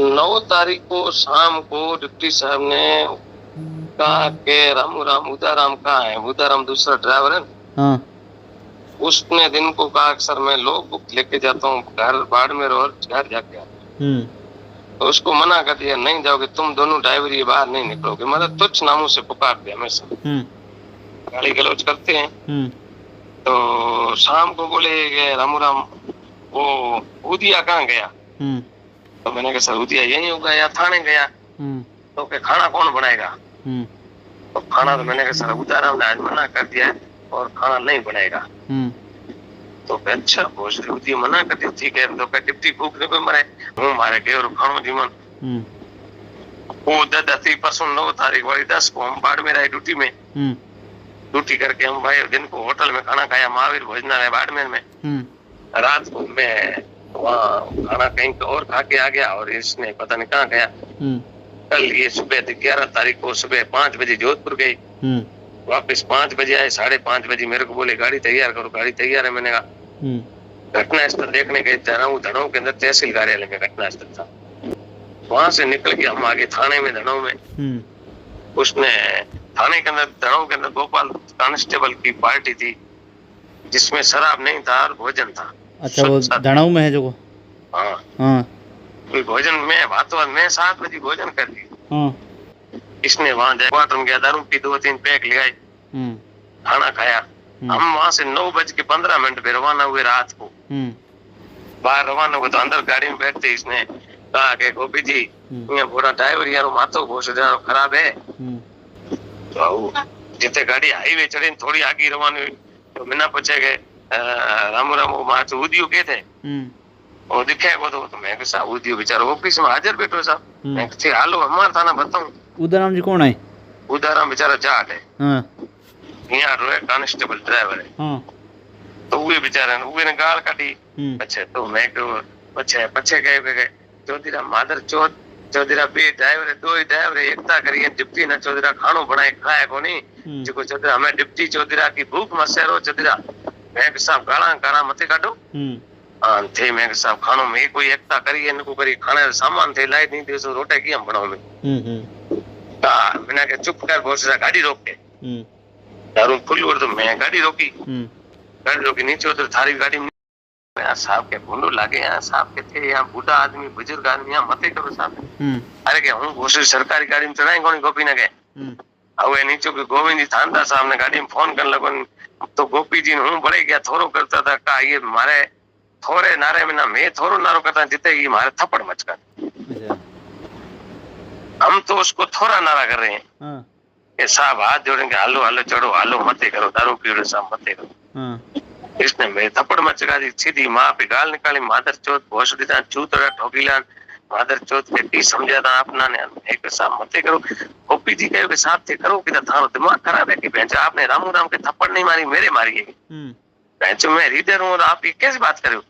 9 तारीख को शाम को डिप्टी साहब ने कहा कि रामू राम उदाराम कहाँ है। उदाराम दूसरा ड्राइवर है। हाँ। उसने दिन को कहा सर मैं लोग बुक लेके जाता हूँ घर बाड़मेर और घर जाके आता हूँ। तो उसको मना कर दिया, नहीं जाओगे तुम दोनों ड्राइवर ये बाहर नहीं निकलोगे। मतलब तुच्छ नामों से पुकार दिया हमेशा, गाली गलौज करते हैं। तो शाम को बोले रामू राम वो उदिया कहाँ गया। तो मैंने कहा सर उदिया यही होगा या थाने गया। तो क्या खाना कौन बनाएगा। तो खाना तो मैंने कहा सर उदाराम ने आज मना कर दिया है और खाना नहीं बनाएगा। तो अच्छा भोसड़ी उदिया मना कर दिया, ठीक है। तो डिप्टी भूखने पे मरे हूँ मारे गए और खानो जीवन वो 9 तारीख वाली 10 को हम बाड़मेर आए ड्यूटी में। ड्यूटी करके हम भाई दिन को होटल में खाना खाया, महावीर भोजनालय बाड़मेर में। रात को मैं वहाँ खाना कहीं और खा के आ गया और इसने पता नहीं कहाँ गया। कल ये सुबह 11 तारीख को सुबह 5 बजे जोधपुर गई, वापस 5 बजे आए। 5:30 बजे मेरे को बोले गाड़ी तैयार करो। गाड़ी तैयार है। मैंने कहा घटना स्थल देखने गए धनों के अंदर तहसील कार्यालय में घटना स्थल था। वहां से निकल के हम आगे थाने में धनों में। उसने थाने के अंदर धनों के अंदर गोपाल कांस्टेबल की पार्टी थी जिसमें शराब नहीं था और भोजन था। अच्छा वो धनों में है जो। हाँ भोजन में भातों में 7 बजे भोजन कर ली। इसने वहां क्वार्टर में गया, दारू पी 2-3 पैक ले आए, खाना खाया। हम वहां से 9:15 पे रवाना हुए रात को। बाहर रवाना हुए तो अंदर गाड़ी में बैठते इसने कहा कि गोपी जी ये पूरा ड्राइवर यार माथो घोष खराब है। तो जितने गाड़ी हाईवे चढ़े थोड़ी आगे रवाना हुई तो बिना पूछे गए रामू राम माच उदियो के थे वो दिखे को। तो मैं साहब उदियो बेचारा ऑफिस में हाजिर बैठो साहब। मैं हालो हमारा थाना बताऊं। उदाराम जी कौन है। उदाराम बेचारा जाट है। यहाँ रोए कांस्टेबल ड्राइवर है। तो वे बेचारे ने गाल काटी। अच्छा तो मैं पछे गए चौधरी मादर चौधरी बे ड्राइवर है, 2 ही ड्राइवर है, एकता करिए डिप्टी ना चौधरी खानो बनाए खाए को नहीं जो चौधरी हमें डिप्टी चौधरी की भूख मसेरो चौधरी। मैं साहब गाला गाला मत काटो। थे मैं साहब खानो में कोई एकता करिए इनको करी खाने सामान थे लाई नहीं दे सो रोटे की हम बनाओ में। बिना के चुप कर बहुत सा गाड़ी रोक के दारू फुल और तो मैं गाड़ी रोकी नीचे उधर थारी गाड़ी में साहब के भूलो लागे। यहाँ साहब के थे यहाँ बूढ़ा आदमी बुजुर्ग आदमी यहाँ मत करो साहब। अरे क्या हूँ घोषित सरकारी गाड़ी में चढ़ाए कौन गोपी ने गए अब नीचे गोविंद जी थानदार साहब ने गाड़ी में फोन करने लगो। तो गोपी जी ने हूँ बड़े क्या थोरो करता था कहा ये मारे थोड़े नारे में ना मैं थोरो नारो करता जितने ये मारे थप्पड़ मचका। हम तो उसको थोड़ा नारा कर रहे हैं कि साहब हाथ जोड़ेंगे हालो हालो चढ़ो हालो मत करो दारू पीड़ो साहब मत करो। इसने मेरे थप्पड़ मचका दी सीधी माँ पे गाल निकाली। मादर चौथ भोसड़ी था चूतड़ा ठोकीलान मादर चौथ के टी समझा था अपना ने एक साहब मत करो। गोपी जी कहे साहब थे करो कि थारो दिमाग खराब है कि भैंस आपने रामू राम के थप्पड़ नहीं मारी मेरे मारी है। भैंस मैं रीडर हूँ और आप ये कैसे बात करे हो।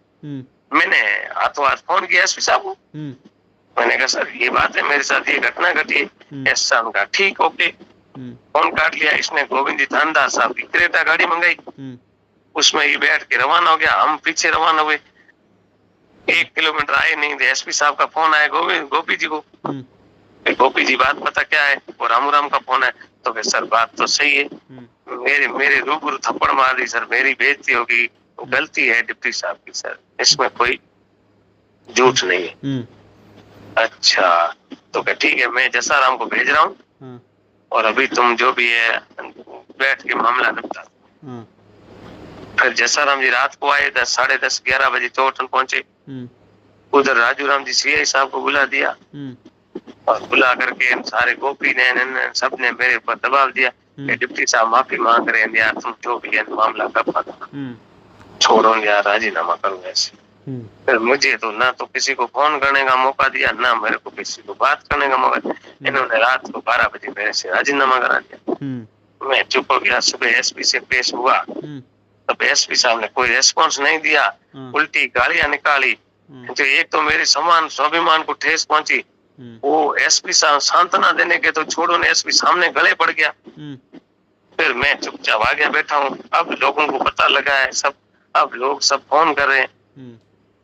मैंने हाथों हाथ फोन किया एसपी साहब को। मैंने कहा सर ये बात है मेरे साथ ये घटना घटी है। एस साहब का ठीक ओके फोन काट लिया। इसने गोविंद जी थानदार साहब की क्रेटा गाड़ी मंगाई उसमें ये बैठ के रवाना हो गया। हम पीछे रवाना हुए 1 किलोमीटर आए नहीं थे एसपी साहब का फोन आया गोपी जी को। गोपी जी बात पता क्या है वो रामू राम का फोन है। तो फिर सर बात तो सही है मेरे रूबरू थप्पड़ मार दी सर मेरी बेइज्जती होगी वो गलती है डिप्टी साहब की सर इसमें कोई झूठ नहीं है। अच्छा तो क्या ठीक है मैं जसाराम को भेज रहा हूँ और अभी तुम जो भी है बैठ के मामला निपटा। फिर जसाराम जी रात को आए 10 साढ़े 10 11 बजे चौटन पहुंचे। उधर राजू राम जी सीआई साहब को बुला दिया और बुला करके सारे गोपी ने सब ने मेरे ऊपर दबाव दिया कि डिप्टी साहब माफी मांग रहे हैं यार तुम जो भी है मामला कब छोड़ो यार राजीनामा करो ऐसे। फिर मुझे तो ना तो किसी को फोन करने का मौका दिया ना मेरे को किसी को बात करने का मौका दिया। इन्होंने रात को 12 बजे मेरे से राजीनामा करा दिया। मैं चुप हो गया। सुबह एसपी से पेश हुआ तब एसपी साहब ने कोई रेस्पॉन्स नहीं दिया, उल्टी गालियां निकाली। तो एक तो मेरे समान स्वाभिमान को ठेस पहुंची। वो एसपी साहब सांत्वना देने के तो छोड़ो ने एसपी सामने गले पड़ गया। फिर मैं चुपचाप आगे बैठा हूँ। अब लोगों को पता लगा है सब अब लोग सब फोन कर रहे हैं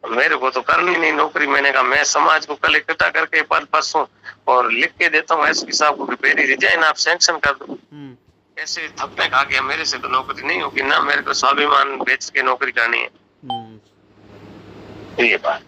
मेरे को तो करनी नहीं नौकरी। मैंने कहा मैं समाज को कल इकट्ठा करके परसों और लिख के देता हूँ एसपी साहब को कि मेरी रिजाइन आप सैंक्शन कर दो। ऐसे थप्पे खा गया, मेरे से तो नौकरी नहीं होगी ना, मेरे को स्वाभिमान बेच के नौकरी करनी है। ये बात